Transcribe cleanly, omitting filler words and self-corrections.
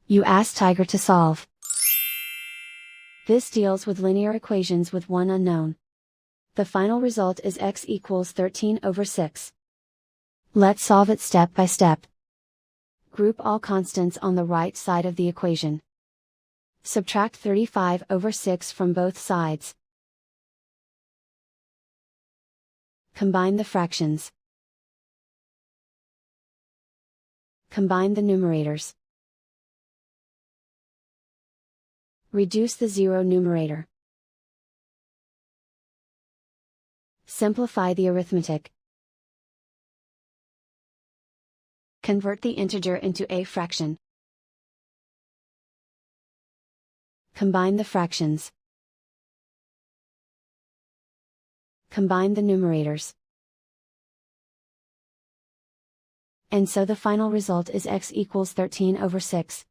You ask Tiger to solve. This deals with linear equations with one unknown. The final result is x equals 13/6. Let's solve it step by step. Group all constants on the right side of the equation. Subtract 35/6 from both sides. Combine the fractions. Combine the numerators. Reduce the zero numerator. Simplify the arithmetic. Convert the integer into a fraction. Combine the fractions. Combine the numerators. And so the final result is x equals 13/6.